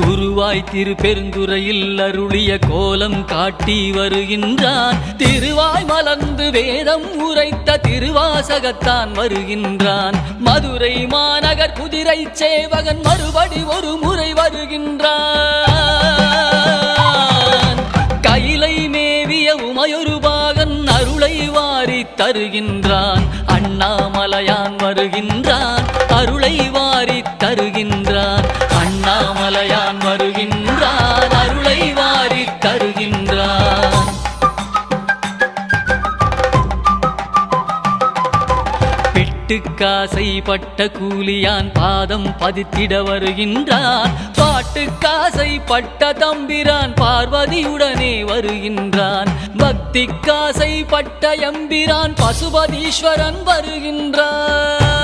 குருவாய் திருப்பெருந்துறையில் அருளிய கோலம் காட்டி வருகின்றான். திருவாய் மலர்ந்து வேதம் உரைத்த திருவாசகத்தான் வருகின்றான். மதுரை மாநகர் குதிரை சேவகன் மறுபடி ஒரு முறை வருகின்றான். கைலை மேவிய உமையொரு பாகன் அருளை வாரி தருகின்றான். அண்ணாமலையான் வருகின்றான், அருளை வாரி தருகின்றான். அண்ணாமலையான் வருகின்றான், அருளை வாரி தருகின்றான். பெட்டுக்காசை பட்ட கூலியான் பாதம் பதித்திட வருகின்றான். பாட்டுக்காசை பட்ட தம்பிரான் பார்வதியுடனே வருகின்றான். பக்திக்காசை பட்ட எம்பிரான் பசுபதீஸ்வரன் வருகின்றான்.